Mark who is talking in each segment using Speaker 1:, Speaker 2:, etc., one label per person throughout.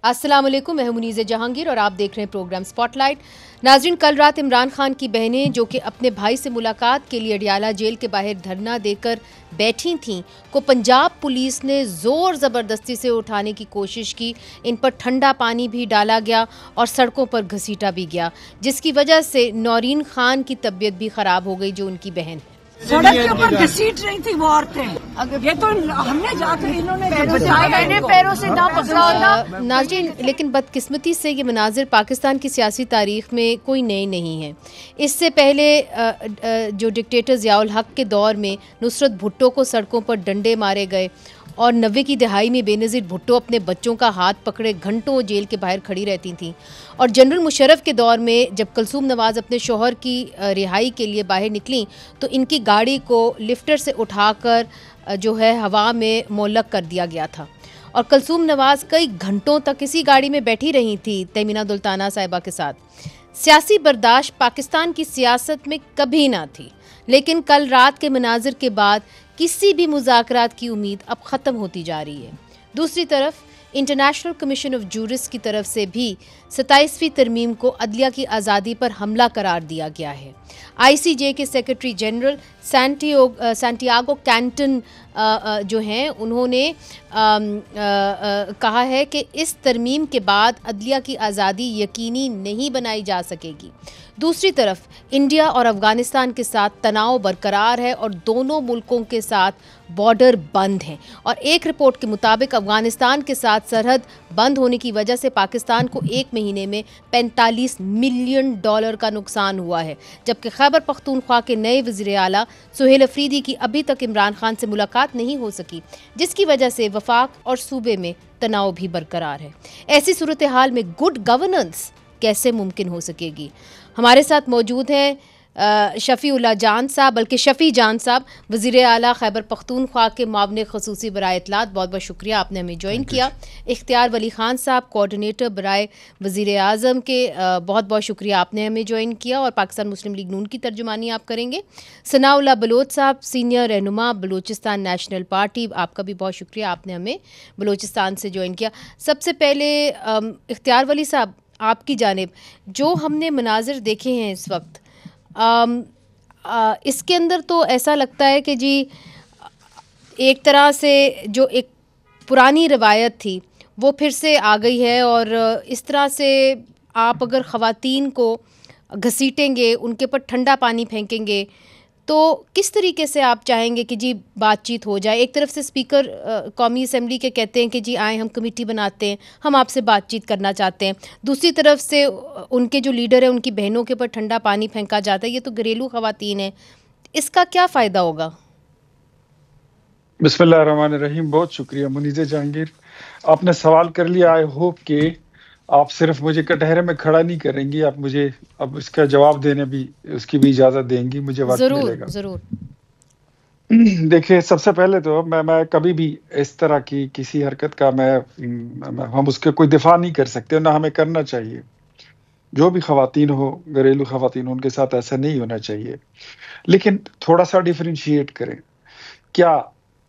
Speaker 1: السلام علیکم، میں ہوں منیزہ جہانگیر اور آپ دیکھ رہے ہیں پروگرام سپاٹ لائٹ۔ ناظرین، کل رات عمران خان کی بہنیں جو کہ اپنے بھائی سے ملاقات کے لیے اڈیالہ جیل کے باہر دھرنا دے کر بیٹھی تھیں کو پنجاب پولیس نے زور زبردستی سے اٹھانے کی کوشش کی۔ ان پر ٹھنڈا پانی بھی ڈالا گیا اور سڑکوں پر گھسیٹا بھی گیا، جس کی وجہ سے نورین خان کی طبیعت بھی خراب ہو گئی جو ان کی بہن ہے۔
Speaker 2: سڑک کے اوپر گھسیٹ رہی تھی وہ عورتیں، یہ تو ہم نے جا کر انہوں نے پیروں سے نہ پکڑا ہوتا۔
Speaker 1: ناظرین، لیکن بدقسمتی سے یہ مناظر پاکستان کی سیاسی تاریخ میں کوئی نئے نہیں ہیں۔ اس سے پہلے جو ڈکٹیٹر ضیاء الحق کے دور میں نصرت بھٹو کو سڑکوں پر ڈنڈے مارے گئے اور 90 کی دہائی میں بے نظیر بھٹو اپنے بچوں کا ہاتھ پکڑے گھنٹوں جیل کے باہر کھڑی رہتی تھیں، اور جنرل مشرف کے دور میں جب کلثوم نواز اپنے شوہر کی رہائی کے لیے باہر نکلیں تو ان کی گاڑی کو لفٹر سے اٹھا کر جو ہے ہوا میں معلق کر دیا گیا تھا، اور کلثوم نواز کئی گھنٹوں تک اسی گاڑی میں بیٹھی رہی تھی تیمینہ دلتانہ صاحبہ کے ساتھ۔ سیاسی برداشت پاکستان کی سیاست میں کبھی نہ تھی، لیکن کل رات کے مناظر کے بعد کسی بھی مذاکرات کی امید اب ختم ہوتی جا رہی ہے۔ دوسری طرف انٹرنیشنل کمیشن آف جورس کی طرف سے بھی 27ویں ترمیم کو عدلیہ کی آزادی پر حملہ قرار دیا گیا ہے۔ آئی سی جے کے سیکرٹری جنرل سانٹیاگو کینٹن جو ہیں انہوں نے کہا ہے کہ اس ترمیم کے بعد عدلیہ کی آزادی یقینی نہیں بنائی جا سکے گی۔ دوسری طرف انڈیا اور افغانستان کے ساتھ تناؤ برقرار ہے اور دونوں ملکوں کے ساتھ بارڈر بند ہیں، اور ایک رپورٹ کے مطابق افغانستان کے ساتھ سرحد بند ہونے کی وجہ سے پاکستان کو ایک مہینے میں $45 ملین کا نقصان ہوا ہے، جبکہ خیبر پختونخوا کے نئے وزیر اعلیٰ سہیل افریدی کی ابھی تک عمران خان سے ملاقات نہیں ہو سکی، جس کی وجہ سے وفاق اور صوبے میں تناؤ بھی برقرار ہے۔ ایسی صورتحال میں گڈ گورننس کیسے ممکن ہو سکے گی؟ ہمارے ساتھ موجود ہیں شفیع جان صاحب، وزیر اعلیٰ خیبر پختونخوا کے معاون خصوصی برائے اطلاعات، بہت بہت شکریہ آپ نے ہمیں جوائن کیا۔ اختیار ولی خان صاحب، کوآرڈینیٹر برائے وزیر اعظم کے، بہت بہت شکریہ آپ نے ہمیں جوائن کیا اور پاکستان مسلم لیگ نون کی ترجمانی آپ کریں گے۔ ثناء اللہ بلوچ صاحب، سینئر رہنما بلوچستان نیشنل پارٹی، آپ کا بھی بہت شکریہ آپ نے ہمیں بلوچستان سے جوائن کیا۔ سب سے پہلے اختیار ولی صاحب آپ کی جانب، جو ہم نے مناظر دیکھے ہیں اس وقت، اس کے اندر تو ایسا لگتا ہے کہ جی ایک طرح سے جو ایک پرانی روایت تھی وہ پھر سے آ گئی ہے، اور اس طرح سے آپ اگر خواتین کو گھسیٹیں گے، ان کے پر ٹھنڈا پانی پھینکیں گے، تو کس طریقے سے آپ چاہیں گے کہ جی بات چیت ہو جائے؟ ایک طرف سے اسپیکر قومی اسمبلی کے کہتے ہیں کہ جی آئیں ہم کمیٹی بناتے ہیں، ہم آپ سے بات چیت کرنا چاہتے ہیں، دوسری طرف سے ان کے جو لیڈر ہیں ان کی بہنوں کے اوپر ٹھنڈا پانی پھینکا جاتا ہے۔ یہ تو گھریلو خواتین ہیں، اس کا کیا فائدہ ہوگا؟
Speaker 3: بسم اللہ الرحمن الرحیم۔ بہت شکریہ منیزہ جہانگیر، آپ نے سوال کر لیا۔ آئی ہوپ کہ آپ صرف مجھے کٹہرے میں کھڑا نہیں کریں گی، آپ مجھے اب اس کا جواب دینے بھی اس کی بھی اجازت دیں گی، مجھے وقت ملے گا۔
Speaker 1: ضرور۔
Speaker 3: دیکھیں، سب سے پہلے تو میں کبھی بھی اس طرح کی کسی حرکت کا ہم اس کے کوئی دفاع نہیں کر سکتے، نہ ہمیں کرنا چاہیے۔ جو بھی خواتین ہو، گھریلو خواتین، ان کے ساتھ ایسا نہیں ہونا چاہیے، لیکن تھوڑا سا ڈیفرینشیٹ کریں۔ کیا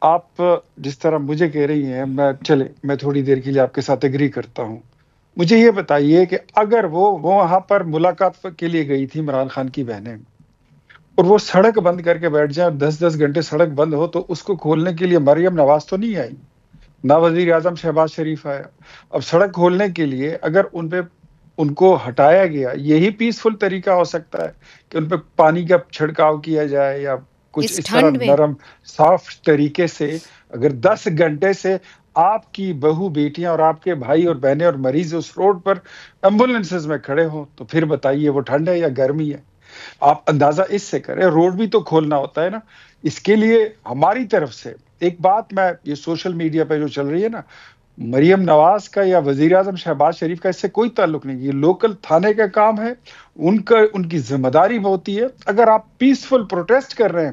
Speaker 3: آپ جس طرح مجھے کہہ رہی ہیں، میں تھوڑی دیر کے لیے آپ کے ساتھ ایگری کرتا ہوں۔ مجھے یہ بتائیے کہ اگر وہ وہاں پر ملاقات کے لیے گئی تھی عمران خان کی بہنیں، اور وہ سڑک بند کر کے بیٹھ جائیں، 10 گھنٹے سڑک بند ہو، تو اس کو کھولنے کے لیے مریم نواز تو نہیں آئی، نہ وزیر اعظم شہباز شریف آیا۔ اب سڑک کھولنے کے لیے اگر ان کو ہٹایا گیا، یہی پیسفل طریقہ ہو سکتا ہے کہ ان پہ پانی کا چھڑکاؤ کیا جائے، یا کچھ اس طرح نرم صاف طریقے سے۔ اگر 10 گھنٹے سے آپ کی بہو بیٹیاں اور آپ کے بھائی اور بہنیں اور مریض اس روڈ پر ایمبولینسز میں کھڑے ہوں، تو پھر بتائیے وہ ٹھنڈ ہے یا گرمی ہے؟ آپ اندازہ اس سے کریں، روڈ بھی تو کھولنا ہوتا ہے نا۔ اس کے لیے ہماری طرف سے ایک بات، یہ سوشل میڈیا پہ جو چل رہی ہے نا، مریم نواز کا یا وزیر اعظم شہباز شریف کا اس سے کوئی تعلق نہیں، یہ لوکل تھانے کا کام ہے، ان کی ذمہ داری ہوتی ہے۔ اگر آپ پیسفل پروٹیسٹ کر رہے ہیں،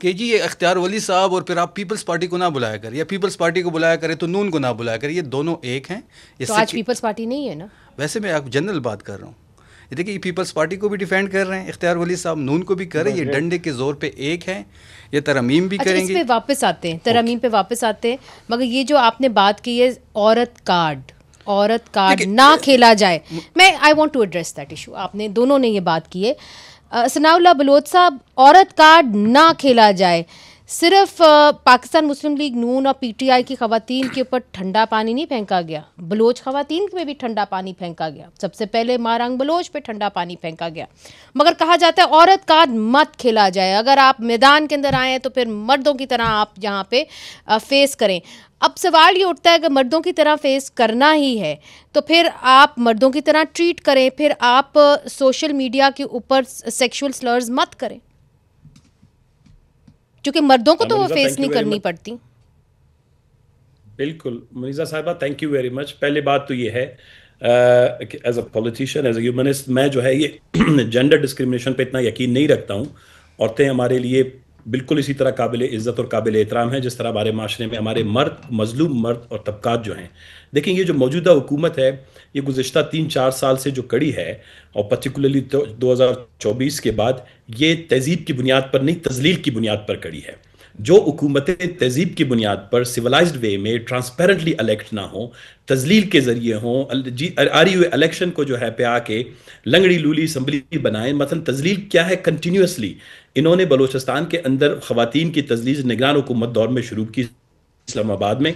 Speaker 4: کہ جی یہ اختیار ولی صاحب اور پھر آپ پیپلز پارٹی کو نہ بلایا کریں، یا پیپلز پارٹی کو بلایا کریں تو نون کو نہ بلایا کریں، یہ دونوں ایک ہیں.
Speaker 1: تو آج پیپلز پارٹی نہیں ہے نا.
Speaker 4: ویسے میں آپ جنرل بات کر رہا ہوں. یہ دیکھیں یہ پیپلز پارٹی کو بھی ڈیفینڈ کر رہے ہیں اختیار ولی صاحب، نون کو بھی کر رہے ہیں، یہ ڈنڈے کے زور پہ ایک ہیں، یہ ترمیم بھی کریں گے.
Speaker 1: اس پہ واپس آتے ہیں، ترمیم پہ واپس آتے ہیں. مگر یہ جو آپ نے بات کی ہے عورت کارڈ نہ کھیلا جائے، میں I want to address that issue. آپ نے دونوں نے یہ بات کی ہے. ثناء اللہ بلوچ صاحب، عورت کارڈ نہ کھیلا جائے، صرف پاکستان مسلم لیگ نون اور پی ٹی آئی کی خواتین کے اوپر ٹھنڈا پانی نہیں پھینکا گیا، بلوچ خواتین پہ بھی ٹھنڈا پانی پھینکا گیا. سب سے پہلے مارانگ بلوچ پہ ٹھنڈا پانی پھینکا گیا. مگر کہا جاتا ہے عورت کارڈ مت کھیلا جائے، اگر آپ میدان کے اندر آئیں تو پھر مردوں کی طرح آپ یہاں پہ فیس کریں. اب سوال یہ اٹھتا ہے کہ مردوں کی طرح فیس کرنا ہی ہے تو پھر آپ مردوں کی طرح ٹریٹ کریں، پھر آپ سوشل میڈیا کے اوپر سیکشول سلرز مت کریں، کیونکہ مردوں کو تو وہ فیس نہیں کرنی پڑتی.
Speaker 5: بالکل منیزہ صاحبہ، تھینک یو ویری مچ. پہلے بات تو یہ ہے as a politician, as a humanist, میں جو ہے یہ جینڈر ڈسکریمنیشن پہ اتنا یقین نہیں رکھتا ہوں. عورتیں ہمارے لیے بالکل اسی طرح قابل عزت اور قابل احترام ہیں جس طرح ہمارے معاشرے میں ہمارے مرد، مظلوم مرد اور طبقات جو ہیں. دیکھیں یہ جو موجودہ حکومت ہے یہ گزشتہ 3-4 سال سے جو کڑی ہے، اور پرٹیکولرلی 2024 کے بعد، یہ تہذیب کی بنیاد پر نہیں تذلیل کی بنیاد پر کڑی ہے. جو حکومتیں تہذیب کی بنیاد پر سویلائزڈ وے میں ٹرانسپیرنٹلی الیکٹ نہ ہوں، تذلیل کے ذریعے ہوں، آ رہی ہوئے الیکشن کو جو ہے پہ آ کے لنگڑی لولی اسمبلی بنائیں. مثلا تذلیل کیا ہے؟ کنٹینیوسلی انہوں نے بلوچستان کے اندر خواتین کی تذلیل نگران حکومت دور میں شروع کی، اسلام آباد میں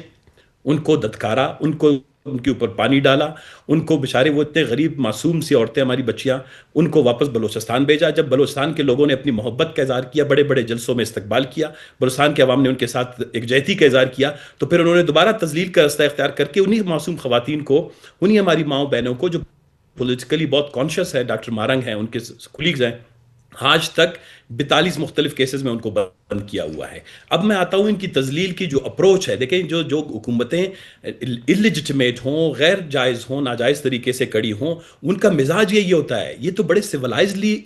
Speaker 5: ان کو دھتکارا، ان کے اوپر پانی ڈالا، ان کو بیچارے وہ اتنے غریب معصوم سی عورتیں ہماری بچیاں، ان کو واپس بلوچستان بھیجا. جب بلوچستان کے لوگوں نے اپنی محبت کا اظہار کیا، بڑے بڑے جلسوں میں استقبال کیا، بلوچستان کے عوام نے ان کے ساتھ یکجہتی کا اظہار کیا، تو پھر انہوں نے دوبارہ تذلیل کا رستہ اختیار کر کے انہی معصوم خواتین کو، انہی ہماری ماؤں بہنوں کو جو پولیٹیکلی بہت کانشیس ہے، ڈاکٹر مارنگ ہیں، ان کے کولیگز ہیں، آج تک 42 مختلف کیسز میں ان کو بند کیا ہوا ہے. اب میں آتا ہوں ان کی تذلیل کی جو اپروچ ہے. دیکھیں جو حکومتیں اللیجٹمیٹ ہوں، غیر جائز ہوں، ناجائز طریقے سے کڑی ہوں، ان کا مزاج یہی ہوتا ہے. یہ تو بڑے سویلائزلی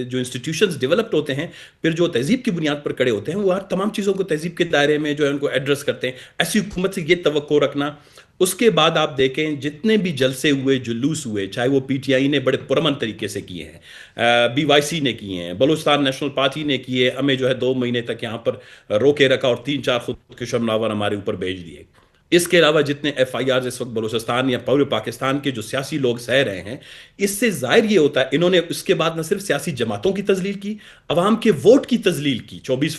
Speaker 5: جو انسٹیٹیوشنز ڈیولپڈ ہوتے ہیں، پھر جو تہذیب کی بنیاد پر کڑے ہوتے ہیں، وہ ہر تمام چیزوں کو تہذیب کے دائرے میں جو ہے ان کو ایڈریس کرتے ہیں. ایسی حکومت سے یہ توقع رکھنا. اس کے بعد آپ دیکھیں جتنے بھی جلسے ہوئے، جلوس ہوئے، چاہے وہ پی ٹی آئی نے بڑے پرامن طریقے سے کیے ہیں، بی وائی سی نے کیے ہیں، بلوچستان نیشنل پارٹی نے کیے، ہمیں جو ہے 2 مہینے تک یہاں پر روکے رکھا اور 3-4 خودکش حملہ ہمارے اوپر بھیج دیے. اس کے علاوہ جتنے ایف آئی آرز اس وقت بلوچستان یا پورے پاکستان کے جو سیاسی لوگ سہ رہے ہیں، اس سے ظاہر یہ ہوتا ہے انہوں نے اس کے بعد نہ صرف سیاسی جماعتوں کی تذلیل کی، عوام کے ووٹ کی تذلیل کی 24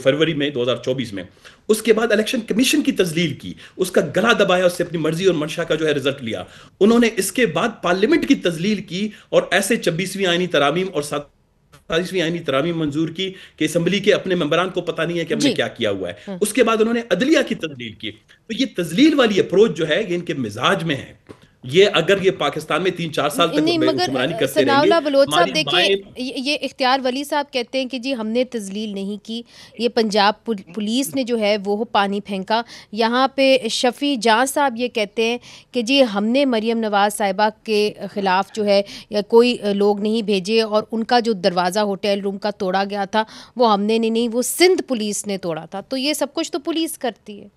Speaker 5: فروری میں 2024 میں، اس کے بعد الیکشن کمیشن کی تذلیل کی، اس کا گلا دبایا، اس سے اپنی مرضی اور منشا کا جو ہے رزلٹ لیا. انہوں نے اس کے بعد پارلیمنٹ کی تذلیل کی اور ایسے 26ویں آئینی ترامیم اور 27ویں آئینی ترامیم منظور کی کہ اسمبلی کے اپنے ممبران کو پتہ نہیں ہے کہ ہم نے کیا کیا ہوا ہے. اس کے بعد انہوں نے عدلیہ کی تذلیل کی. تو یہ تذلیل والی اپروچ جو ہے یہ ان کے مزاج میں ہے. یہ اگر یہ پاکستان میں 3-4 سال تک حکمرانی کرتے رہیں گے.
Speaker 1: بلوچ صاحب دیکھیں، یہ اختیار ولی صاحب کہتے ہیں کہ جی ہم نے تذلیل نہیں کی، یہ پنجاب پولیس نے جو ہے وہ پانی پھینکا. یہاں پہ شفیع جاں صاحب یہ کہتے ہیں کہ جی ہم نے مریم نواز صاحبہ کے خلاف جو ہے یا کوئی لوگ نہیں بھیجے، اور ان کا جو دروازہ ہوٹل روم کا توڑا گیا تھا وہ ہم نے نہیں، وہ سندھ پولیس نے توڑا تھا. تو یہ سب کچھ تو پولیس کرتی ہے،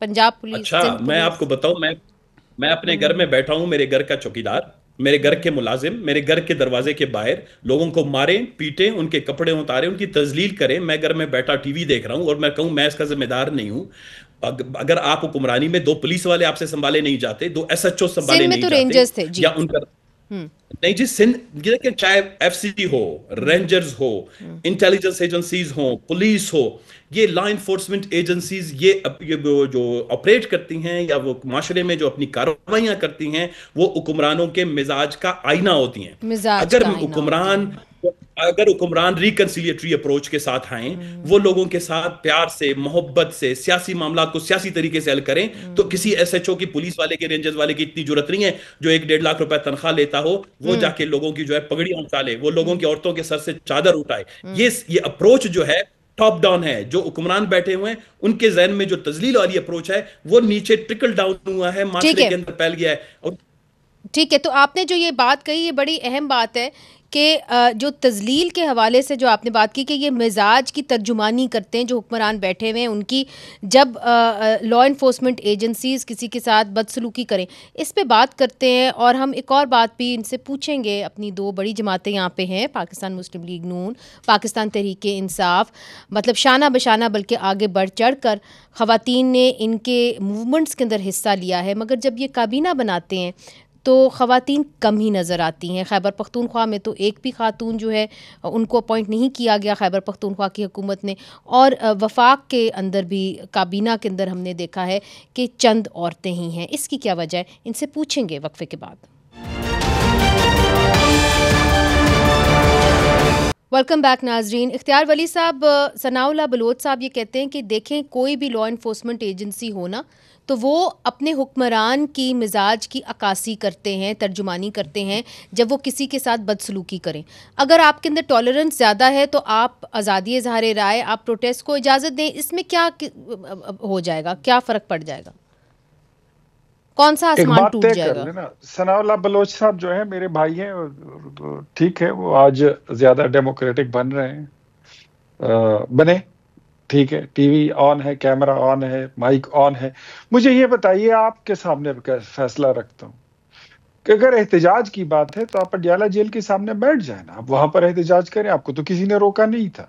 Speaker 1: پنجاب پولیس.
Speaker 5: اچھا میں آپ کو بتاؤں، میں اپنے گھر میں بیٹھا ہوں، میرے گھر کا چوکیدار، میرے گھر کے ملازم میرے گھر کے دروازے کے باہر لوگوں کو ماریں، پیٹیں، ان کے کپڑے اتاریں، ان کی تذلیل کریں. میں گھر میں بیٹھا ٹی وی دیکھ رہا ہوں اور میں کہوں میں اس کا ذمہ دار نہیں ہوں. اگر آپ حکمرانی میں 2 پولیس والے آپ سے سنبھالے نہیں جاتے، 2 ایس ایچ او سنبھالے نہیں جاتے، یا ان کا نہیں جی سندھ، چاہے ایف سی ٹی ہو، رینجرز ہو، انٹیلیجنس ایجنسیز ہوں، پولیس ہو، یہ لا انفورسمنٹ ایجنسیز یہ جو آپریٹ کرتی ہیں یا وہ معاشرے میں جو اپنی کارروائیاں کرتی ہیں، وہ حکمرانوں کے مزاج کا آئینہ ہوتی ہیں. اگر حکمران ریکنسیلیٹری اپروچ کے ساتھ آئیں، وہ لوگوں کے ساتھ پیار سے، محبت سے، سیاسی معاملات کو سیاسی طریقے سے حل کریں، تو کسی ایس ایچ او کی، پولیس والے کے، رینجرز والے کی اتنی جرت نہیں ہے جو 1-1.5 لاکھ روپے تنخواہ لیتا ہو وہ جا کے لوگوں کی جو ہے پگڑیاں اٹھالے، وہ لوگوں کی عورتوں کے سر سے چادر اٹھائے. یہ اپروچ جو ہے ٹاپ ڈاؤن ہے. جو حکمران بیٹھے ہوئے ہیں ان کے ذہن میں جو تذلیل والی اپروچ ہے وہ نیچے ٹرکل ڈاؤن ہوا ہے، معاشرے کے اندر پھیل گیا ہے.
Speaker 1: ٹھیک ہے، تو آپ نے جو یہ بات کہی یہ بڑی اہم بات ہے کہ جو تذلیل کے حوالے سے جو آپ نے بات کی کہ یہ مزاج کی ترجمانی کرتے ہیں جو حکمران بیٹھے ہوئے ہیں ان کی، جب لا انفورسمنٹ ایجنسیز کسی کے ساتھ بدسلوکی کریں، اس پہ بات کرتے ہیں. اور ہم ایک اور بات بھی ان سے پوچھیں گے. اپنی دو بڑی جماعتیں یہاں پہ ہیں، پاکستان مسلم لیگ نون، پاکستان تحریک انصاف، مطلب شانہ بشانہ بلکہ آگے بڑھ چڑھ کر خواتین نے ان کے موومنٹس کے اندر حصہ لیا ہے، مگر جب یہ کابینہ بناتے ہیں تو خواتین کم ہی نظر آتی ہیں. خیبر پختونخوا میں تو ایک بھی خاتون جو ہے ان کو اپوائنٹ نہیں کیا گیا خیبر پختونخوا کی حکومت نے، اور وفاق کے اندر بھی کابینہ کے اندر ہم نے دیکھا ہے کہ چند عورتیں ہی ہیں. اس کی کیا وجہ ہے؟ ان سے پوچھیں گے وقفے کے بعد. ویلکم بیک ناظرین. اختیار ولی صاحب، ثناء اللہ بلوچ صاحب یہ کہتے ہیں کہ دیکھیں کوئی بھی لا انفورسمنٹ ایجنسی ہونا تو وہ اپنے حکمران کی مزاج کی عکاسی کرتے ہیں، ترجمانی کرتے ہیں جب وہ کسی کے ساتھ بدسلوکی کریں. اگر آپ کے اندر ٹالرنس زیادہ ہے تو آپ آزادی اظہار رائے، آپ پروٹیسٹ کو اجازت دیں. اس میں کیا ہو جائے گا؟ کیا فرق پڑ جائے گا؟ کون سا آسمان ٹوٹ جائے گا؟
Speaker 3: ثناء اللہ بلوچ صاحب جو ہے میرے بھائی ہیں، ٹھیک ہے، وہ آج زیادہ ڈیموکریٹک بن رہے ہیں، بنے، ٹھیک ہے، ٹی وی آن ہے، کیمرہ آن ہے، مائک آن ہے. مجھے یہ بتائیے، آپ کے سامنے فیصلہ رکھتا ہوں کہ اگر احتجاج کی بات ہے تو آپ اڈیالہ جیل کے سامنے بیٹھ جائیں نا، آپ وہاں پر احتجاج کریں، آپ کو تو کسی نے روکا نہیں تھا.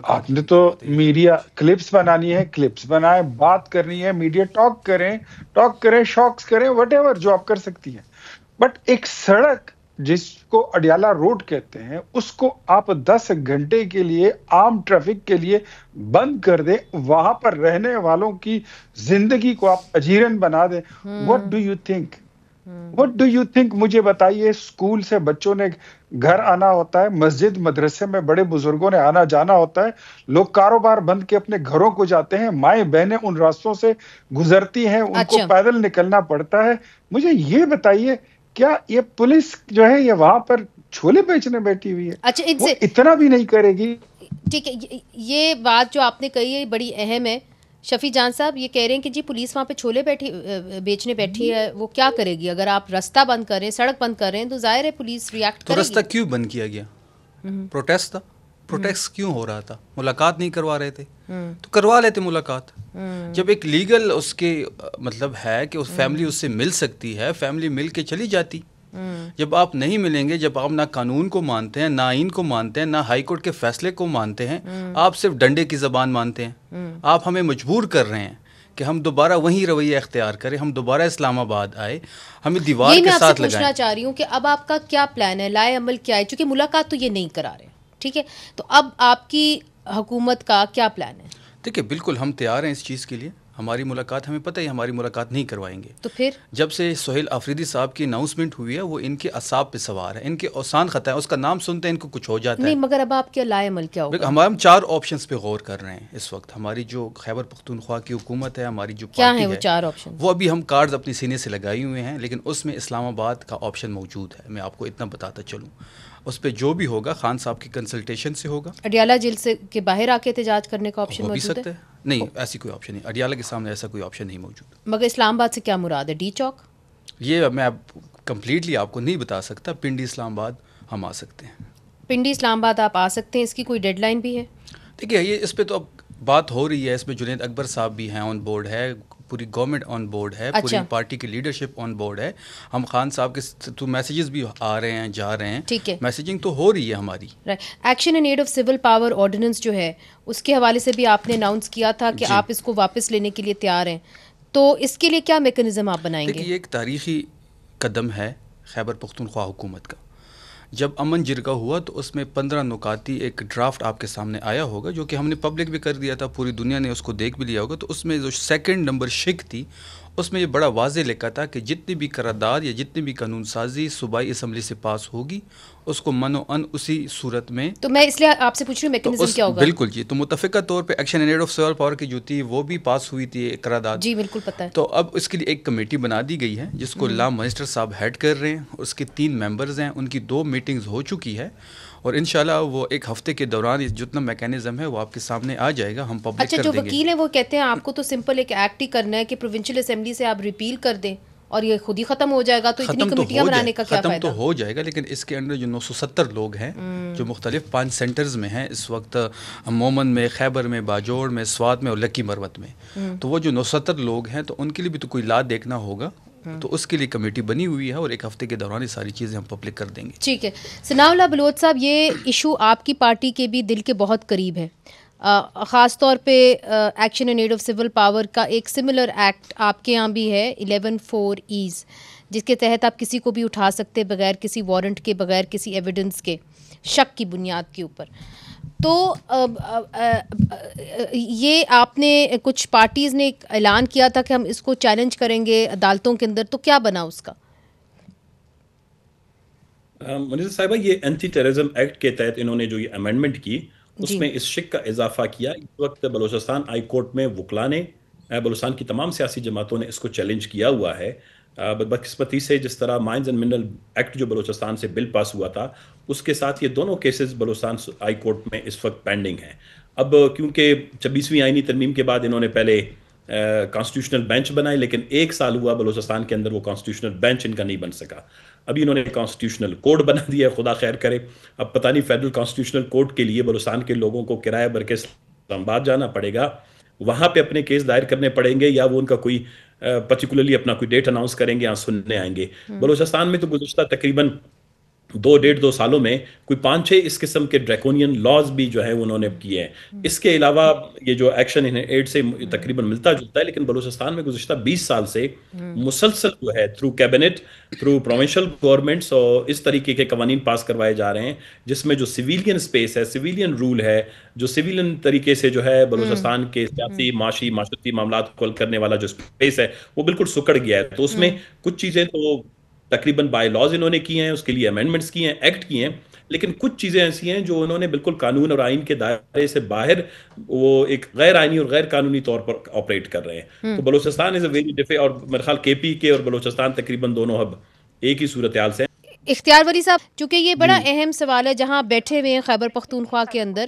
Speaker 3: آپ نے تو میڈیا کلپس بنانی ہے، کلپس بنائیں، بات کرنی ہے، میڈیا ٹاک کریں، شاکس کریں، وٹ ایور جو آپ کر سکتی ہیں. بٹ ایک سڑک جس کو اڈیالہ روڈ کہتے ہیں، اس کو آپ 10 گھنٹے کے لیے عام ٹریفک کے لیے بند کر دیں، وہاں پر رہنے والوں کی زندگی کو آپ اجیرن بنا دیں. وٹ ڈو یو تھنک مجھے بتائیے. اسکول سے بچوں نے گھر آنا ہوتا ہے، مسجد مدرسے میں بڑے بزرگوں نے آنا جانا ہوتا ہے، لوگ کاروبار بند کے اپنے گھروں کو جاتے ہیں، مائیں بہنیں ان راستوں سے گزرتی ہیں، ان کو پیدل نکلنا پڑتا ہے. مجھے یہ بتائیے، کیا یہ پولیس جو ہے یہ وہاں پر چھولے بیچنے بیٹھی ہوئی ہے؟
Speaker 1: اچھا،
Speaker 3: وہ اتنا بھی نہیں کرے گی.
Speaker 1: ٹھیک ہے، یہ بات جو آپ نے کہی ہے بڑی اہم ہے. شفیع جان صاحب یہ کہہ رہے ہیں کہ جی پولیس وہاں پہ چھولے بیچنے بیٹھی ہے، وہ کیا کرے گی؟ اگر آپ رستہ بند کر رہے ہیں، سڑک بند کر رہے ہیں تو ظاہر ہے پولیس ریئیکٹ کرے گی.
Speaker 4: تو رستہ کیوں بند کیا گیا؟ پروٹیسٹ تھا. پروٹیسٹ کیوں ہو رہا تھا؟ ملاقات نہیں کروا رہے تھے تو کروا لیتے ملاقات. جب ایک لیگل اس کے مطلب ہے کہ اس فیملی اس سے مل سکتی ہے، فیملی مل کے چلی جاتی. جب آپ نہیں ملیں گے، جب آپ نہ قانون کو مانتے ہیں، نہ آئین کو مانتے ہیں، نہ ہائی کورٹ کے فیصلے کو مانتے ہیں، آپ صرف ڈنڈے کی زبان مانتے ہیں. آپ ہمیں مجبور کر رہے ہیں کہ ہم دوبارہ وہی رویہ اختیار کریں، ہم دوبارہ اسلام آباد آئے، ہمیں دیوار کے ساتھ لگائیں.
Speaker 1: میں پوچھنا چاہ رہی ہوں کہ اب آپ کا کیا پلان ہے، لائے عمل کیا ہے؟ چونکہ ملاقات تو یہ نہیں کرا رہے، ٹھیک ہے، تو اب آپ کی حکومت کا کیا پلان ہے؟
Speaker 4: دیکھیے بالکل ہم تیار ہیں اس چیز کے لیے. ہماری ملاقات، ہمیں پتہ ہے ہماری ملاقات نہیں کروائیں گے. تو پھر جب سے سہیل آفریدی صاحب کی اناؤنسمنٹ ہوئی ہے، وہ ان کے اعصاب پہ سوار ہے، ان کے اوسان خطا ہے، اس کا نام سنتے ہیں ان کو کچھ ہو جاتا ہے.
Speaker 1: نہیں مگر اب آپ کیا لائے عمل کیا ہوگا؟
Speaker 4: ہم 4 آپشنز پہ غور کر رہے ہیں اس وقت. ہماری جو خیبر پختونخوا کی حکومت ہے، ہماری جو
Speaker 1: کیا ہیں وہ 4 آپشن؟
Speaker 4: وہ ابھی ہم کارڈز اپنے سینے سے لگائے ہوئے ہیں، لیکن اس میں اسلام آباد کا آپشن موجود ہے. میں آپ کو اتنا بتاتا چلوں، اس پہ جو بھی ہوگا خان صاحب کی کنسلٹیشن سے ہوگا.
Speaker 1: اڈیالہ جیل سے کے باہر آ کے احتجاج کرنے کا آپشن موجود ہے؟
Speaker 4: نہیں، ایسی کوئی آپشن نہیں. اڈیالہ کے سامنے ایسا کوئی آپشن نہیں موجود.
Speaker 1: مگر اسلام آباد سے کیا مراد ہے؟ ڈی چوک؟
Speaker 4: یہ میں کمپلیٹلی آپ کو نہیں بتا سکتا. پنڈی اسلام آباد ہم آ سکتے ہیں.
Speaker 1: پنڈی اسلام آباد آپ آ سکتے ہیں، اس کی کوئی ڈیڈ لائن بھی ہے؟
Speaker 4: دیکھیے یہ اس پہ تو اب بات ہو رہی ہے، اس میں جنید اکبر صاحب بھی ہیں آن بورڈ ہے، پوری گورنمنٹ آن بورڈ ہے، پوری پارٹی کی لیڈرشپ آن بورڈ ہے. ہم خان صاحب کے تو میسیجز بھی آ رہے ہیں، جا رہے ہیں، ٹھیک ہے، میسیجنگ تو ہو رہی ہے ہماری.
Speaker 1: Action in aid of civil power ordinance جو ہے اس کے حوالے سے بھی آپ نے اناؤنس کیا تھا کہ آپ اس کو واپس لینے کے لیے تیار ہیں، تو اس کے لیے کیا میکینزم آپ بنائیں گے؟
Speaker 4: دیکھیے یہ ایک تاریخی قدم ہے خیبر پختونخوا حکومت کا. جب امن جرگہ ہوا تو اس میں 15 نکاتی ایک ڈرافٹ آپ کے سامنے آیا ہوگا، جو کہ ہم نے پبلک بھی کر دیا تھا، پوری دنیا نے اس کو دیکھ بھی لیا ہوگا. تو اس میں جو 2 نمبر شک تھی، اس میں یہ بڑا واضح لکھا تھا کہ جتنی بھی قرارداد یا جتنی بھی قانون سازی صوبائی اسمبلی سے پاس ہوگی، اس کو منو ان اسی صورت میں.
Speaker 1: تو میں اس لیے آپ سے پوچھ رہی ہوں میکینزم کیا ہوگا؟
Speaker 4: بالکل جی. تو متفقہ طور پہ action in aid of civil power کی جو تھی وہ بھی پاس ہوئی تھی قرارداد.
Speaker 1: جی بالکل پتہ ہے.
Speaker 4: تو اب اس کے لیے ایک کمیٹی بنا دی گئی ہے جس کو لا منسٹر صاحب ہیڈ کر رہے ہیں. اس کے 3 ممبرز ہیں، ان کی 2 میٹنگز ہو چکی ہے، اور انشاءاللہ وہ 1 ہفتے کے دوران جتنا میکینزم ہے وہ آپ کے سامنے آ جائے گا، ہم پبلک کر دیں گے.
Speaker 1: اچھا، جو وکیل ہیں وہ کہتے ہیں آپ کو تو سمپل ایک ایکٹ ہی کرنا ہے کہ پروونشل اسمبلی سے آپ ریپیل کر دیں اور یہ خود ہی ختم ہو جائے گا, تو اتنی کمیٹیاں بنانے کا کیا فائدہ؟
Speaker 4: ختم تو ہو جائے گا, لیکن اس کے اندر جو 970 لوگ ہیں جو مختلف 5 سینٹرز میں ہیں اس وقت, مومن میں, خیبر میں, باجوڑ میں, سوات میں اور لکی مروت میں, تو وہ جو 970 لوگ ہیں تو ان کے لیے بھی تو کوئی لا دیکھنا ہوگا, تو اس کے لیے کمیٹی بنی ہوئی ہے اور ایک ہفتے کے دوران یہ ساری چیزیں ہم پبلک کر دیں گے.
Speaker 1: ٹھیک ہے. ثناء اللہ بلوچ صاحب, یہ ایشو آپ کی پارٹی کے بھی دل کے بہت قریب ہے, خاص طور پہ action in aid of civil power کا ایک سملر ایکٹ آپ کے یہاں بھی ہے 11(4)(e), جس کے تحت آپ کسی کو بھی اٹھا سکتے بغیر کسی وارنٹ کے, بغیر کسی ایویڈنس کے, شک کی بنیاد کے اوپر. تو یہ آپ نے کچھ پارٹیز نے اعلان کیا تھا کہ ہم اس کو چیلنج کریں گے عدالتوں کے اندر, تو کیا بنا اس کا؟
Speaker 5: منیزہ صاحبہ, یہ اینٹی ٹیررزم ایکٹ کے تحت انہوں نے جو یہ امینڈمنٹ کی اس میں اس شک کا اضافہ کیا. اس وقت بلوچستان ہائی کورٹ میں وکلاء نے, بلوچستان کی تمام سیاسی جماعتوں نے اس کو چیلنج کیا ہوا ہے. بدقسمتی سے جس طرح مائنز اینڈ منرل ایکٹ جو بلوچستان سے بل پاس ہوا تھا, اس کے ساتھ یہ دونوں کیسز بلوچستان ہائی کورٹ میں اس وقت پینڈنگ ہیں. اب کیونکہ 26ویں آئینی ترمیم کے بعد انہوں نے پہلے کانسٹیٹیوشنل بینچ بنائے, لیکن 1 سال ہوا بلوچستان کے اندر وہ کانسٹیٹیوشنل بینچ ان کا نہیں بن سکا. ابھی انہوں نے کانسٹیٹیوشنل کوڈ بنا دیا ہے, خدا خیر کرے. اب پتہ نہیں فیڈرل کانسٹیٹیوشنل کوڈ کے لیے بلوچستان کے لوگوں کو کرایہ بھر کے اسلام آباد جانا پڑے گا, وہاں پہ اپنے کیس دائر کرنے پڑیں گے, یا وہ ان کا کوئی پرٹیکولرلی اپنا کوئی ڈیٹ اناؤنس کریں گے یا سننے آئیں گے. بلوچستان میں تو گزشتہ تقریباً 2 سالوں میں کوئی 5-6 اس قسم کے ڈریکونین لاز بھی جو ہے انہوں نے کیے ہیں. اس کے علاوہ یہ جو ایکشن ان ایڈ سے تقریباً ملتا جلتا ہے, لیکن بلوچستان میں گزشتہ 20 سال سے مسلسل جو ہے through cabinet, through provincial governments, اور اس طریقے کے قوانین پاس کروائے جا رہے ہیں جس میں جو سویلین اسپیس ہے, سویلین رول ہے, جو سویلین طریقے سے جو ہے بلوچستان کے سیاسی, معاشی, معاشرتی معاملات کو حل کرنے والا جو اسپیس ہے وہ بالکل سکڑ گیا ہے. تو اس میں کچھ چیزیں تو تقریباً بائی لاز انہوں نے کی ہیں, اس کے لیے امینڈمنٹس کی ہیں, ایکٹ کی ہیں, لیکن کچھ چیزیں ایسی ہیں جو انہوں نے بالکل قانون اور آئین کے دائرے سے باہر وہ ایک غیر آئینی اور غیر قانونی طور پر آپریٹ کر رہے ہیں. تو بلوچستان از اے ویری ڈفیکلٹ, اور میرے خیال کے پی کے اور بلوچستان تقریباً دونوں اب ایک ہی صورتحال سے.
Speaker 1: اختیار ولی صاحب, چونکہ یہ بڑا اہم سوال ہے, جہاں بیٹھے ہوئے ہیں خیبر پختونخوا کے اندر,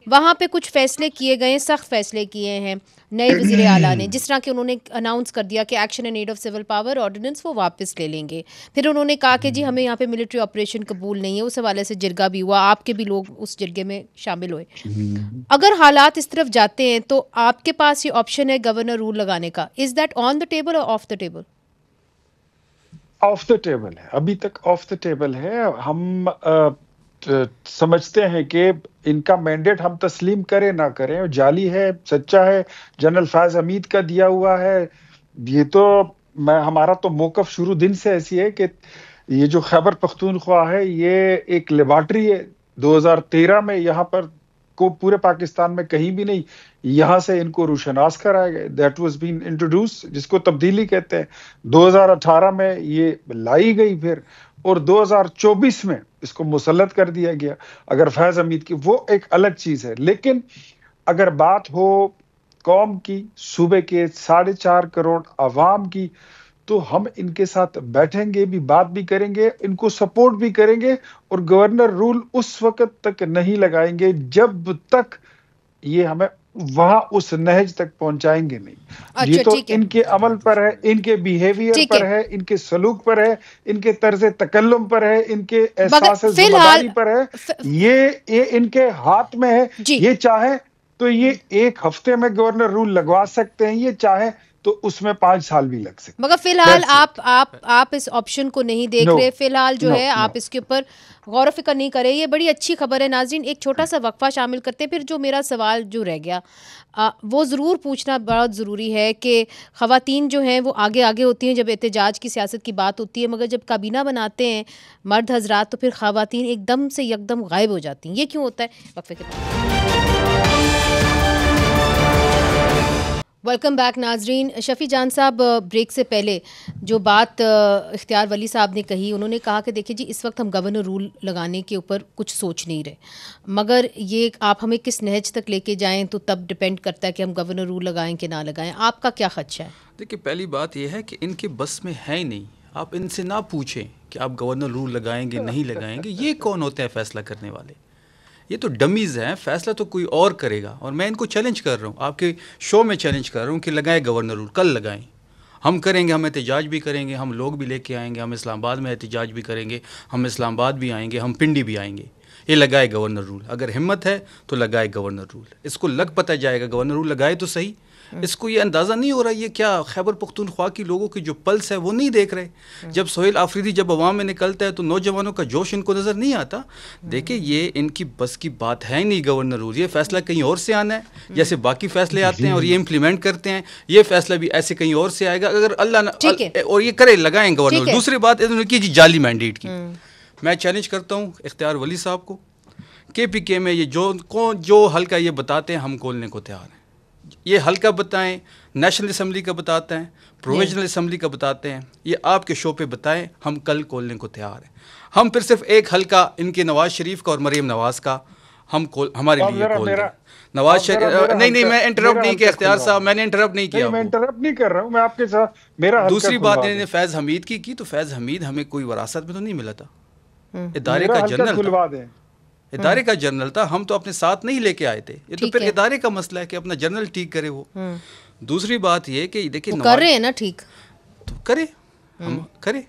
Speaker 1: وہاں پہ کچھ فیصلے کیے گئے ہیں, سخت فیصلے کیے ہیں نئے وزیر اعلیٰ نے, جس طرح کہ انہوں نے اناؤنس کر دیا کہ action in aid of civil power ordinance وہ واپس لے لیں گے. پھر انہوں نے کہا کہ جی ہمیں یہاں پہ ملٹری آپریشن قبول نہیں ہے, اس حوالے سے جرگہ بھی ہوا, آپ کے بھی لوگ اس جرگے میں شامل ہوئے. اگر حالات اس طرف جاتے ہیں تو آپ کے پاس یہ آپشن ہے گورنر رول لگانے کا, is that on the table اور off the table?
Speaker 3: Off the table ہے, ابھی تک آف دا ٹیبل ہے. ہم سمجھتے ہیں کہ ان کا مینڈیٹ ہم تسلیم کریں نہ کریں, جعلی ہے, سچا ہے, جنرل فیض حمید کا دیا ہوا ہے. یہ تو ہمارا تو موقف شروع دن سے ایسی ہے کہ یہ جو خیبر پختونخوا ہے یہ ایک لیبارٹری ہے. 2013 میں یہاں پر کو پورے پاکستان میں کہیں بھی نہیں, یہاں سے ان کو روشناس کرائے گئے. دیٹ واز بین انٹروڈیوس, جس کو تبدیلی کہتے ہیں. 2018 میں یہ لائی گئی پھر, اور 2024 میں اس کو مسلط کر دیا گیا. اگر فیض حمید کی, وہ ایک الگ چیز ہے, لیکن اگر بات ہو قوم کی, صوبے کے 4.5 کروڑ عوام کی, تو ہم ان کے ساتھ بیٹھیں گے بھی, بات بھی کریں گے, ان کو سپورٹ بھی کریں گے, اور گورنر رول اس وقت تک نہیں لگائیں گے جب تک یہ ہمیں وہاں اس نہج تک پہنچائیں گے نہیں. یہ تو ان کے عمل پر ہے, ان کے بیہیویئر پر ہے, ان کے سلوک پر ہے, ان کے طرز تکلم پر ہے, ان کے احساس ذمہ داری پر ہے. یہ ان کے ہاتھ میں ہے. یہ چاہے تو یہ 1 ہفتے میں گورنر رول لگوا سکتے ہیں, یہ چاہے تو اس میں 5 سال بھی لگ سکتے.
Speaker 1: مگر فی الحال آپ اس آپشن کو نہیں دیکھ رہے, فی الحال جو ہے آپ اس کے اوپر غور و فکر نہیں کرے. یہ بڑی اچھی خبر ہے. ناظرین, ایک چھوٹا سا وقفہ شامل کرتے, پھر جو میرا سوال جو رہ گیا وہ ضرور پوچھنا بہت ضروری ہے کہ خواتین جو ہیں وہ آگے ہوتی ہیں جب احتجاج کی سیاست کی بات ہوتی ہے, مگر جب کابینہ بناتے ہیں مرد حضرات تو پھر خواتین ایک دم سے یکدم غائب ہو جاتی ہیں. یہ کیوں ہوتا ہے؟ وقفے کے بعد ویلکم بیک. ناظرین, شفیع جان صاحب, بریک سے پہلے جو بات اختیار ولی صاحب نے کہی, انہوں نے کہا کہ دیکھیں جی اس وقت ہم گورنر رول لگانے کے اوپر کچھ سوچ نہیں رہے, مگر یہ آپ ہمیں کس نہج تک لے کے جائیں تو تب ڈپینڈ کرتا ہے کہ ہم گورنر رول لگائیں کہ نہ لگائیں. آپ کا کیا خدشہ ہے؟
Speaker 4: دیکھیے, پہلی بات یہ ہے کہ ان کے بس میں ہے نہیں. آپ ان سے نہ پوچھیں کہ آپ گورنر رول لگائیں گے نہیں لگائیں گے. یہ کون ہوتے ہیں فیصلہ کرنے والے؟ یہ تو ڈمیز ہیں. فیصلہ تو کوئی اور کرے گا, اور میں ان کو چیلنج کر رہا ہوں, آپ کے شو میں چیلنج کر رہا ہوں کہ لگائیں گورنر رول, کل لگائیں. ہم کریں گے, ہم احتجاج بھی کریں گے, ہم لوگ بھی لے کے آئیں گے, ہم اسلام آباد میں احتجاج بھی کریں گے, ہم اسلام آباد بھی آئیں گے, ہم پنڈی بھی آئیں گے. یہ لگائے گورنر رول, اگر ہمت ہے تو لگائے گورنر رول. اس کو لگ پتہ جائے گا گورنر رول لگائے تو صحیح. اس کو یہ اندازہ نہیں ہو رہا یہ کیا خیبر پختونخوا کی لوگوں کی جو پلس ہے وہ نہیں دیکھ رہے. جب سہیل آفریدی جب عوام میں نکلتا ہے تو نوجوانوں کا جوش ان کو نظر نہیں آتا. دیکھیں یہ ان کی بس کی بات ہے نہیں گورنر رول. یہ فیصلہ کہیں اور سے آنا ہے, جیسے باقی فیصلے آتے ہیں اور یہ امپلیمنٹ کرتے ہیں, یہ فیصلہ بھی ایسے کہیں اور سے آئے گا اگر اللہ اور یہ کرے لگائیں گورنر رول. دوسری بات انہوں نے کی جی جعلی مینڈیٹ کی. میں چیلنج کرتا ہوں اختیار ولی صاحب کو, کے پی کے میں یہ جو حلقہ یہ بتاتے ہیں ہم کھولنے کو تیار ہیں. یہ حلقہ بتائیں, نیشنل اسمبلی کا بتاتے ہیں, پروویژنل اسمبلی کا بتاتے ہیں, یہ آپ کے شو پہ بتائیں, ہم کل کھولنے کو تیار ہیں. ہم پھر صرف ایک حلقہ ان کے نواز شریف کا اور مریم نواز کا ہم ہمارے لیے کھول دیں. نواز شریف نہیں میں انٹرپٹ نہیں کیا اختیار صاحب, میں نے انٹرپٹ نہیں کیا.
Speaker 3: میں انٹرپٹ نہیں کر رہا ہوں, میں آپ کے ساتھ میرا
Speaker 4: دوسری بات انہوں نے فیض حمید کی تو فیض حمید ہمیں کوئی وراثت میں تو نہیں ملا تھا, ادارے کا جنرل تھا, ادارے کا جنرل تھا, ہم تو اپنے ساتھ نہیں لے کے آئے تھے. یہ تو پھر ادارے کا مسئلہ ہے کہ اپنا جنرل ٹھیک کرے وہ. دوسری بات یہ کہ دیکھیں
Speaker 1: کر رہے ہیں نا ٹھیک
Speaker 4: تو کرے, ہم کرے.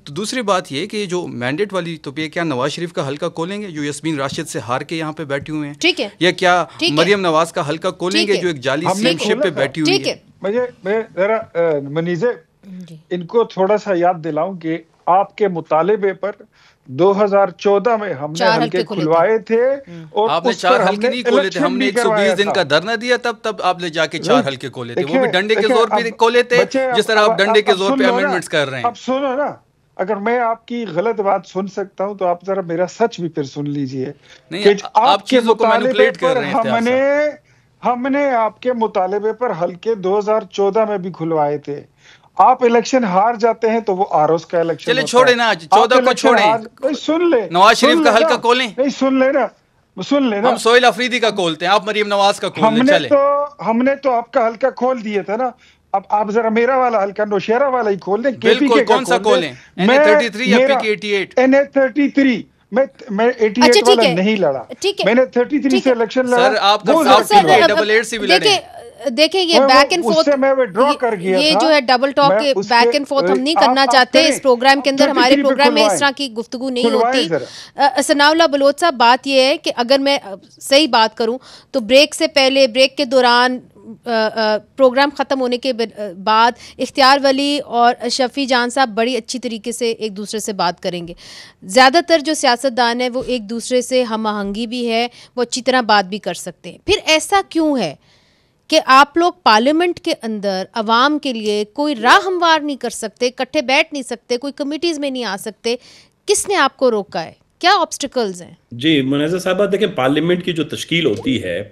Speaker 4: تو دوسری بات یہ کہ جو مینڈیٹ والی تو یہ کیا نواز شریف کا حلقہ کھولیں گے جو یاسمین راشد سے ہار کے یہاں پہ بیٹھی ہوئے ہیں,
Speaker 1: ٹھیک ہے,
Speaker 4: یا کیا مریم نواز کا حلقہ کھولیں گے جو ایک جعلی سیم شپ پہ بیٹھی ہوئی ہے.
Speaker 3: میں ذرا منیزے ان کو تھوڑا سا یاد دلاؤں کہ آپ کے مطالبے پر 2014 میں ہم نے حلقے کھلوائے تھے اور
Speaker 4: آپ نے 4 حلقے نہیں کھولے تھے, ہم نے 120 دن کا دھرنا دیا تب آپ نے جا کے 4 حلقے کھولے تھے, وہ بھی ڈنڈے کے زور پہ کھولے تھے جس طرح آپ ڈنڈے کے زور پہ امینڈمنٹس کر رہے ہیں.
Speaker 3: اب سنو نا, اگر میں آپ کی غلط بات سن سکتا ہوں تو آپ ذرا میرا سچ بھی پھر سن لیجئے.
Speaker 4: آپ چیزوں کو مینیپولیٹ کر رہے ہیں.
Speaker 3: ہم نے آپ کے مطالبے پر حلقے 2014 میں بھی کھلوائے تھے. آپ الیکشن ہار جاتے ہیں تو وہ آروس کا الیکشن.
Speaker 4: چلے چھوڑیں نا, 14 کو چھوڑیں,
Speaker 3: سن لیں
Speaker 4: نواز شریف کا حلقہ کھولیں.
Speaker 3: نہیں سن لینا
Speaker 4: ہم سہیل آفریدی کا کھولتے ہیں, آپ مریم نواز کا کھول لیں. چلیں
Speaker 3: ہم نے تو آپ کا حلقہ کھول دیے تھا نا, اب آپ ذرا میرا والا حلقہ نوشیرہ والا ہی کھول دیں.
Speaker 4: بالکل, کون سا کھولیں, NA33 یا PK88؟
Speaker 3: NA33. میں 88 والا نہیں لڑا, میں نے 33 سے الیکشن لڑا.
Speaker 4: سر آپ کا 88 سے بھی لڑے.
Speaker 1: دیکھیں یہ بیک اینڈ فورتھ, یہ جو ہے ڈبل ٹاک کے بیک اینڈ فورتھ ہم نہیں کرنا چاہتے اس پروگرام کے اندر. ہمارے پروگرام میں اس طرح کی گفتگو نہیں ہوتی. ثناء اللہ بلوچ صاحب, بات یہ ہے کہ اگر میں صحیح بات کروں تو بریک سے پہلے, بریک کے دوران, پروگرام ختم ہونے کے بعد اختیار ولی اور شفیع جان صاحب بڑی اچھی طریقے سے ایک دوسرے سے بات کریں گے. زیادہ تر جو سیاستدان ہیں وہ ایک دوسرے سے ہم آہنگی بھی ہے, وہ اچھی طرح بات بھی کر سکتے ہیں. پھر ایسا کیوں ہے کہ آپ لوگ پارلیمنٹ کے اندر عوام کے لیے کوئی راہ ہموار نہیں کر سکتے, اکٹھے بیٹھ نہیں سکتے, کوئی کمیٹیز میں نہیں آ سکتے؟ کس نے آپ کو روکا ہے, کیا آبسٹیکلز ہیں؟
Speaker 5: جی منیزہ صاحبہ, دیکھیں پارلیمنٹ کی جو تشکیل ہوتی ہے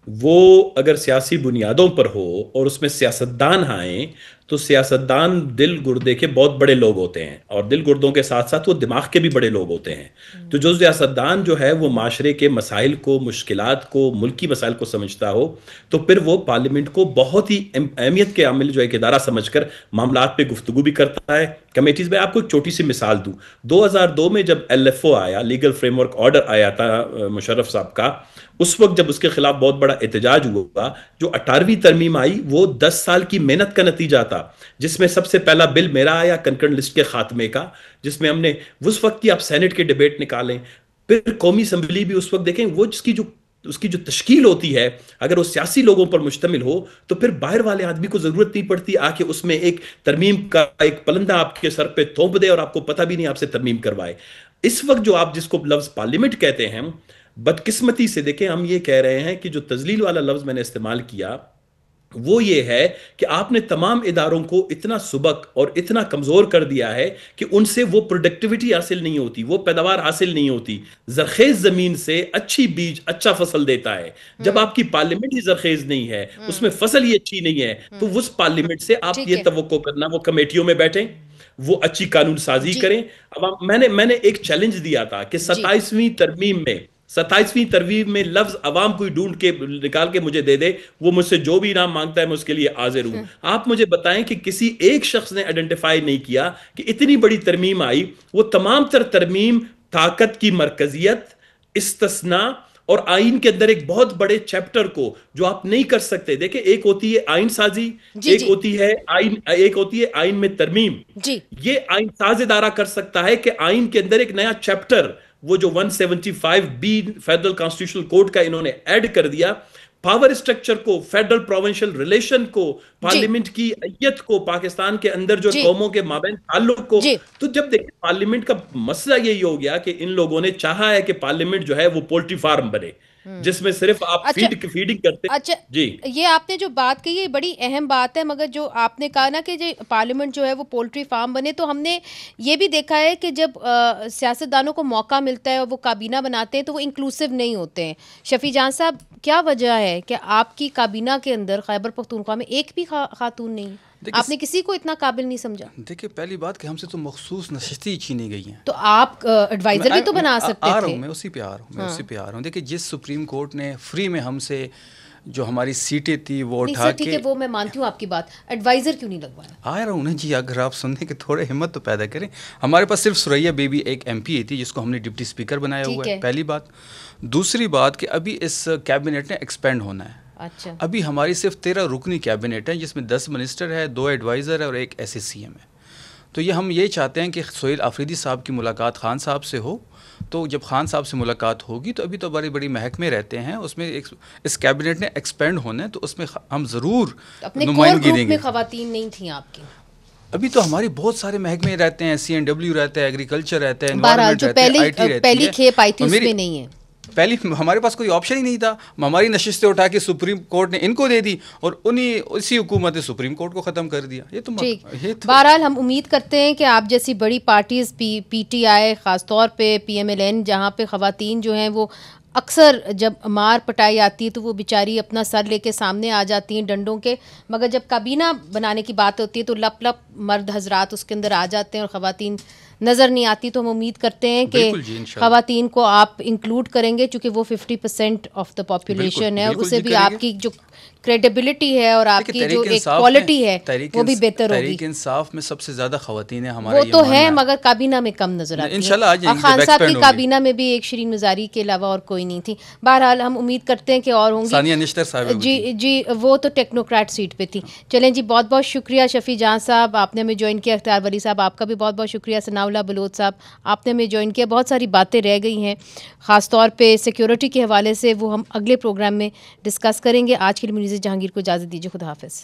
Speaker 5: وہ اگر سیاسی بنیادوں پر ہو اور اس میں سیاستدان آئیں تو سیاستدان دل گردے کے بہت بڑے لوگ ہوتے ہیں, اور دل گردوں کے ساتھ ساتھ وہ دماغ کے بھی بڑے لوگ ہوتے ہیں. تو جو سیاستدان جو ہے وہ معاشرے کے مسائل کو, مشکلات کو, ملکی مسائل کو سمجھتا ہو تو پھر وہ پارلیمنٹ کو بہت ہی اہمیت کے عامل جو ایک ادارہ سمجھ کر معاملات پہ گفتگو بھی کرتا ہے. کمیٹیز میں آپ کو ایک چھوٹی سی مثال دوں, 2002 میں جب LFO آیا, لیگل فریم ورک آرڈر آیا تھا مشرف صاحب کا, اس وقت جب اس کے خلاف بہت بڑا احتجاج ہوا, جو 18ویں ترمیم آئی وہ 10 سال کی محنت کا نتیجہ تھا, جس میں سب سے پہلا بل میرا آیا کنکرنٹ لسٹ کے خاتمے کا, جس میں ہم نے اس وقت کی آپ سینٹ کے ڈیبیٹ نکالیں, پھر قومی اسمبلی بھی اس وقت دیکھیں, وہ اس کی جو تشکیل ہوتی ہے اگر وہ سیاسی لوگوں پر مشتمل ہو تو پھر باہر والے آدمی کو ضرورت نہیں پڑتی آ کے اس میں ایک ترمیم کا ایک پلندہ آپ کے سر پہ تھوپ دے اور آپ کو پتہ بھی نہیں آپ سے ترمیم کروائے. اس وقت جو آپ جس کو لفظ پارلیمنٹ کہتے ہیں, بدقسمتی سے دیکھیں ہم یہ کہہ رہے ہیں کہ جو تذلیل والا لفظ میں نے استعمال کیا وہ یہ ہے کہ آپ نے تمام اداروں کو اتنا سبک اور اتنا کمزور کر دیا ہے کہ ان سے وہ پروڈکٹیوٹی حاصل نہیں ہوتی, وہ پیداوار حاصل نہیں ہوتی. زرخیز زمین سے اچھی بیج اچھا فصل دیتا ہے. جب آپ کی پارلیمنٹ ہی زرخیز نہیں ہے, اس میں فصل ہی اچھی نہیں ہے, تو اس پارلیمنٹ سے آپ یہ توقع کرنا وہ کمیٹیوں میں بیٹھیں, وہ اچھی قانون سازی کریں. اب میں نے ایک چیلنج دیا تھا کہ 27ویں ترمیم میں لفظ عوام کوئی ڈھونڈ کے نکال کے مجھے دے دے, وہ مجھ سے جو بھی انعام مانگتا ہے میں اس کے لیے حاضر ہوں. آپ مجھے بتائیں کہ کسی ایک شخص نے آئیڈینٹیفائی نہیں کیا کہ اتنی بڑی ترمیم آئی, وہ تمام تر ترمیم طاقت کی مرکزیت, استثناء اور آئین کے اندر ایک بہت بڑے چیپٹر کو جو آپ نہیں کر سکتے. دیکھیں ایک ہوتی ہے آئین سازی, ایک ہوتی ہے آئین میں ترمیم. یہ آئین ساز ادارہ کر سکتا ہے کہ آئین کے اندر ایک نیا چیپٹر, وہ جو 175B فیڈرل کانسٹیٹیوشنل کوڈ کا انہوں نے ایڈ کر دیا, پاور اسٹرکچر کو, فیڈرل پروونشل ریلیشن کو, پارلیمنٹ کی ایت کو, پاکستان کے اندر جو قوموں کے مابین تعلق کو. تو جب دیکھیں پارلیمنٹ کا مسئلہ یہی ہو گیا کہ ان لوگوں نے چاہا ہے کہ پارلیمنٹ جو ہے وہ پولٹری فارم بنے جس میں صرف آپ فیڈنگ کرتے ہیں.
Speaker 1: اچھا جی, یہ آپ نے جو بات کہی ہے بڑی اہم بات ہے, مگر جو آپ نے کہا نا کہ جو پارلیمنٹ جو ہے وہ پولٹری فارم بنے, تو ہم نے یہ بھی دیکھا ہے کہ جب سیاستدانوں کو موقع ملتا ہے اور وہ کابینہ بناتے ہیں تو وہ انکلوسیو نہیں ہوتے ہیں. شفیع جان صاحب, کیا وجہ ہے کہ آپ کی کابینہ کے اندر خیبر پختونخوا میں ایک بھی خاتون نہیں؟ آپ نے کسی کو اتنا قابل نہیں سمجھا؟
Speaker 4: دیکھیے پہلی بات کہ ہم سے تو مخصوص نشستیں چھینی گئی ہیں,
Speaker 1: تو آپ ایڈوائزر بھی تو بنا سکتے تھے.
Speaker 4: میں اسی پہ آ رہا ہوں. دیکھیے جس سپریم کورٹ نے فری میں ہم سے جو ہماری سیٹیں تھی وہ اٹھا کے,
Speaker 1: وہ میں مانتی ہوں آپ کی بات, ایڈوائزر کیوں نہیں لگوایا؟
Speaker 4: آ رہا ہوں نا جی, اگر آپ سننے کے تھوڑے ہمت تو پیدا کریں. ہمارے پاس صرف سریا بی بی ایک MP تھی جس کو ہم نے ڈپٹی اسپیکر بنایا ہوا ہے, پہلی بات. دوسری بات کہ ابھی اس کیبنٹ نے ایکسپینڈ ہونا ہے.
Speaker 1: اچھا,
Speaker 4: ابھی ہماری صرف 13 رکنی کیبنٹ ہے جس میں 10 منسٹر ہے, 2 ایڈوائزر ہے اور 1 SACM ہے. تو یہ ہم یہ چاہتے ہیں کہ سہیل آفریدی صاحب کی ملاقات خان صاحب سے ہو. تو جب خان صاحب سے ملاقات ہوگی تو ابھی تو بڑی بڑی محکمے رہتے ہیں, اس میں اس کیبنٹ نے ایکسپینڈ ہونا ہے, تو اس میں ہم ضرور نمائندگی دیں گے.
Speaker 1: خواتین نہیں تھیں آپ کی؟
Speaker 4: ابھی تو ہماری بہت سارے محکمے رہتے ہیں, CNW رہتا ہے, ایگریکلچر رہتا ہے, انوائرمنٹ رہتا ہے, IT رہتی ہے.
Speaker 1: پہلی کھیپ آئی تھی اس میں نہیں ہے.
Speaker 4: پہلی ہمارے پاس کوئی آپشن ہی نہیں تھا, ہماری نشستیں اٹھا کے سپریم کورٹ نے ان کو دے دی اور اسی حکومت نے سپریم کورٹ کو ختم کر دیا. یہ تو
Speaker 1: بہرحال ہم امید کرتے ہیں کہ آپ جیسی بڑی پارٹیز PTI خاص طور پہ PMLN, جہاں پہ خواتین جو ہیں وہ اکثر جب مار پٹائی آتی ہے تو وہ بیچاری اپنا سر لے کے سامنے آ جاتی ہیں ڈنڈوں کے, مگر جب کابینہ بنانے کی بات ہوتی ہے تو لپ مرد حضرات اس کے اندر آ جاتے ہیں اور خواتین نظر نہیں آتی. تو ہم امید کرتے ہیں کہ خواتین کو آپ انکلوڈ کریں گے, چونکہ وہ 50% آف دا پاپولیشن ہے, اور اسے بھی آپ کی جو کریڈیبلٹی ہے اور آپ کی جو ایک کوالٹی ہے وہ بھی بہتر ہوگی.
Speaker 4: تحریک انصاف میں سب سے زیادہ خواتین ہیں ہمارے,
Speaker 1: وہ تو ہے مگر کابینہ میں کم نظر آتی ہیں. اور خان صاحب کی کابینہ میں بھی ایک شیرین مزاری کے علاوہ اور کوئی نہیں تھی. بہرحال ہم امید کرتے ہیں کہ اور ہوں گی.
Speaker 4: ثانیہ نشتر صاحب
Speaker 1: جی وہ تو ٹیکنوکریٹ سیٹ پہ تھی. چلیں جی, بہت بہت شکریہ شفیع جہاں صاحب, آپ نے ہمیں جوائن کیا. اختیار ولی صاحب آپ کا بھی بہت بہت شکریہ. ثناء اللہ بلوچ صاحب آپ نے ہمیں جوائن کیا. بہت ساری باتیں رہ گئی ہیں خاص طور پہ سیکیورٹی کے حوالے سے, وہ ہم اگلے پروگرام میں ڈسکس کریں گے. آج کے لیے مجھے جہانگیر کو اجازت دیجیے. خدا حافظ.